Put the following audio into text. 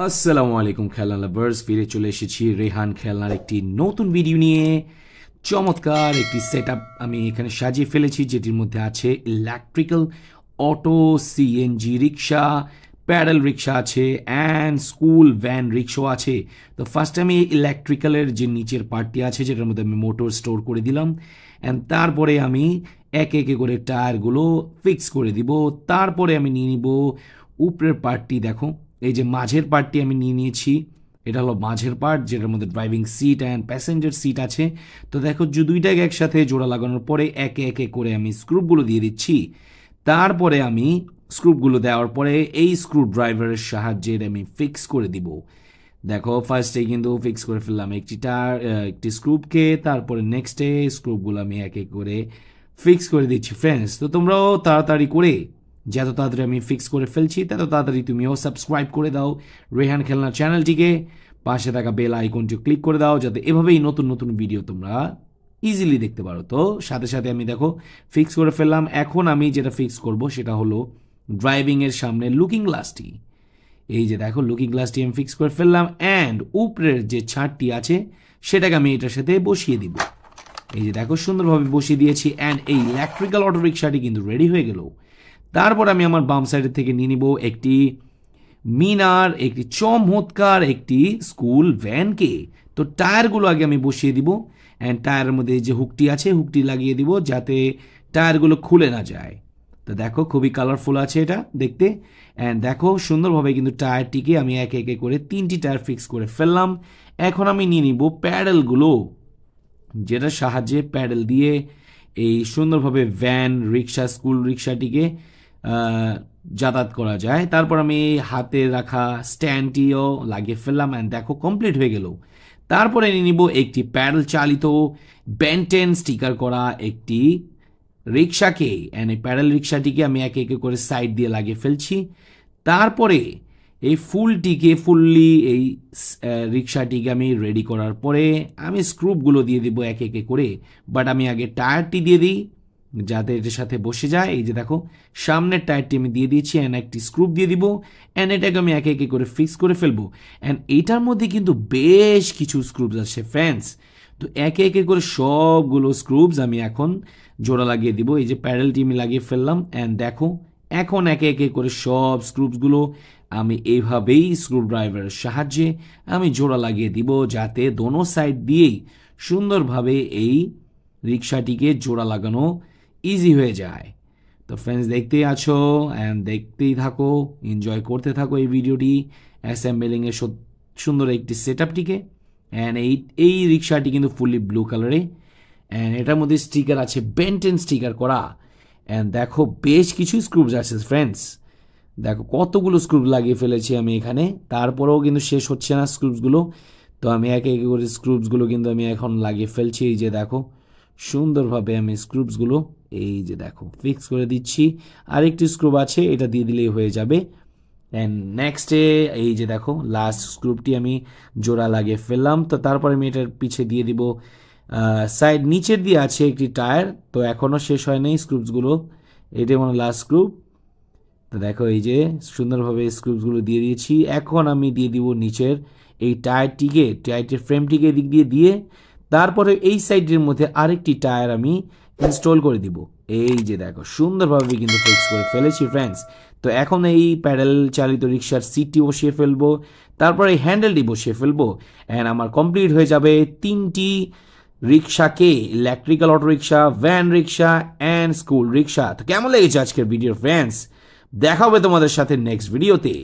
আসসালামু আলাইকুম খেলনা লাভার্স, ফিরে চলে এসেছি রেহান খেলনার একটি নতুন ভিডিও নিয়ে। চমৎকার একটি সেটআপ আমি এখানে সাজিয়ে ফেলেছি, যেটির মধ্যে আছে ইলেকট্রিক্যাল অটো, সিএনজি রিক্সা, প্যাডেল রিক্সা আছে অ্যান্ড স্কুল ভ্যান রিক্সাও আছে। তো ফার্স্ট আমি ইলেকট্রিক্যালের যে নিচের পার্টটি আছে, যেটার মধ্যে আমি মোটর স্টোর করে দিলাম, অ্যান্ড তারপরে আমি একে একে করে টায়ারগুলো ফিক্স করে দিব। তারপরে আমি নিয়ে নিব উপরের পার্টটি। দেখো, এই যে মাঝের পার্টটি আমি নিয়ে নিয়েছি, এটা হলো মাঝের পার্ট, যেটার মধ্যে driving seat and passenger seat আছে। তো দেখো, যে দুইটাকে একসাথে জোড়া লাগানোর পরে একে একে করে আমি স্ক্রুপগুলো দিয়ে দিচ্ছি। তারপরে আমি স্ক্রুপগুলো দেওয়ার পরে এই স্ক্রু ড্রাইভারের সাহায্যে আমি ফিক্স করে দিব। দেখো, ফার্স্টে কিন্তু ফিক্স করে ফেললাম একটি স্ক্রুপকে, তারপরে নেক্সটে স্ক্রুপগুলো আমি এক এক করে ফিক্স করে দিচ্ছি ফ্রেন্ডস। তো তোমরাও তাড়াতাড়ি করে, যত তাড়াতাড়ি আমি ফিক্স করে ফেলছি তত তাড়াতাড়ি তুমিও সাবস্ক্রাইব করে দাও রেহান খেলনা চ্যানেলটিকে, পাশে থাকা বেল আইকনটি ক্লিক করে দাও, যাতে এভাবেই নতুন নতুন ভিডিও তোমরা ইজিলি দেখতে পারো। তো সাথে সাথে আমি দেখো ফিক্স করে ফেললাম। এখন আমি যেটা ফিক্স করব সেটা হলো ড্রাইভিংয়ের সামনে লুকিং গ্লাসটি। এই যে দেখো, লুকিং গ্লাসটি আমি ফিক্স করে ফেললাম অ্যান্ড উপরের যে ছাদটি আছে সেটাকে আমি এটার সাথে বসিয়ে দিব। এই যে দেখো, সুন্দরভাবে বসিয়ে দিয়েছি অ্যান্ড এই ইলেকট্রিক্যাল অটো রিক্সাটি কিন্তু রেডি হয়ে গেল। তারপর আমি আমার বাম সাইডের থেকে নিয়ে নিব একটি একটি চমৎকার একটি স্কুল ভ্যানকে। তো টায়ারগুলো আগে আমি বসিয়ে দিব অ্যান্ড টায়ারের মধ্যে যে হুকটি আছে হুকটি লাগিয়ে দিব, যাতে টায়ারগুলো খুলে না যায়। তো দেখো, খুবই কালারফুল আছে এটা দেখতে। অ্যান্ড দেখো, সুন্দরভাবে কিন্তু টায়ারটিকে আমি একে একে করে 3টি টায়ার ফিক্স করে ফেললাম। এখন আমি নিয়ে নিব প্যাডেলগুলো, যেটার সাহায্যে প্যাডেল দিয়ে এই সুন্দরভাবে ভ্যান রিক্সা স্কুল রিক্সাটিকে যাতায়াত করা যায়। তারপর আমি হাতে রাখা স্ট্যান্ডটিও লাগিয়ে ফেললাম অ্যান্ড দেখো, কমপ্লিট হয়ে গেল। তারপরে নিয়ে নিব একটি প্যাডেল চালিত বেন্টেন স্টিকার করা একটি রিক্সাকে, অ্যান্ড এই প্যাডেল রিক্সাটিকে আমি একে একে করে সাইড দিয়ে লাগিয়ে ফেলছি। তারপরে এই ফুললি এই রিক্সাটিকে আমি রেডি করার পরে আমি স্ক্রুপগুলো দিয়ে দিব একে একে করে, বাট আমি আগে টায়ারটি দিয়ে দিই যাতে এটার সাথে বসে যায়। এই যে দেখো, সামনের টায়ারটি আমি দিয়ে দিয়েছি অ্যান্ড একটি স্ক্রুপ দিয়ে দিব অ্যান্ড এটাকে আমি একে একে করে ফিক্স করে ফেলবো। অ্যান্ড এইটার মধ্যে কিন্তু বেশ কিছু স্ক্রুপস আছে ফ্রেন্ডস। তো একে একে করে সবগুলো স্ক্রুপস আমি এখন জোড়া লাগিয়ে দিব। এই যে প্যাডেলটি আমি লাগিয়ে ফেললাম অ্যান্ড দেখো, এখন একে একে করে সব স্ক্রুপসগুলো আমি এইভাবেই স্ক্রু ড্রাইভারের সাহায্যে আমি জোড়া লাগিয়ে দিব, যাতে দোনো সাইড দিয়েই সুন্দরভাবে এই রিক্সাটিকে জোড়া লাগানো ইজি হয়ে যায়। তো ফ্রেন্ডস, দেখতেই আছো অ্যান্ড দেখতেই থাকো, এনজয় করতে থাকো এই ভিডিওটি অ্যাসেম্বলিংয়ের সুন্দর একটি সেটআপটিকে। অ্যান্ড এই রিক্সাটি কিন্তু ফুললি ব্লু কালারে অ্যান্ড এটার মধ্যে স্টিকার আছে, বেন্টেন স্টিকার করা। অ্যান্ড দেখো, বেশ কিছু স্ক্রুপস আছে ফ্রেন্ডস। দেখো কতগুলো স্ক্রুপ লাগিয়ে ফেলেছি আমি এখানে, তারপরেও কিন্তু শেষ হচ্ছে না স্ক্রুপসগুলো। তো আমি একে একে করে স্ক্রুপসগুলো কিন্তু আমি এখন লাগিয়ে ফেলছি। এই যে দেখো, সুন্দরভাবে আমি স্ক্রুপসগুলো এই যে দেখো ফিক্স করে দিচ্ছি। আরেকটি স্ক্রুপ আছে, এটা দিয়ে দিলেই হয়ে যাবে। অ্যান্ড নেক্সটে এই যে দেখো, লাস্ট স্ক্রুপটি আমি জোড়া লাগিয়ে ফেললাম। তো তারপরে আমি এটার পিছে দিয়ে দিব সাইড নিচের দিয়ে আছে একটি টায়ার। তো এখনও শেষ হয় নাই স্ক্রুপসগুলো, এটাই মানে লাস্ট স্ক্রুপ। তো দেখো, এই যে সুন্দরভাবে স্ক্রুপসগুলো দিয়ে দিয়েছি। এখন আমি দিয়ে দিব নিচের এই টায়ারটির ফ্রেমটিকে এদিক দিয়ে তারপরে এই সাইডের মধ্যে আরেকটি টায়ার আমি ইনস্টল করে দিব। এই যে দেখো, সুন্দরভাবে কিন্তু ফিক্স করে ফেলেছি ফ্রেন্ডস। তো এখন এই প্যাডেল চালিত রিক্সার সিটটি বসিয়ে ফেলবো, তারপরে এই হ্যান্ডেলটি বসিয়ে ফেলবো অ্যান্ড আমার কমপ্লিট হয়ে যাবে 3টি রিক্সাকে, electrical auto rickshaw, van rickshaw and school rickshaw. তো কেমন লেগেছে আজকের ভিডিও ফ্রেন্ডস? দেখা হবে তোমাদের সাথে নেক্সট ভিডিওতে।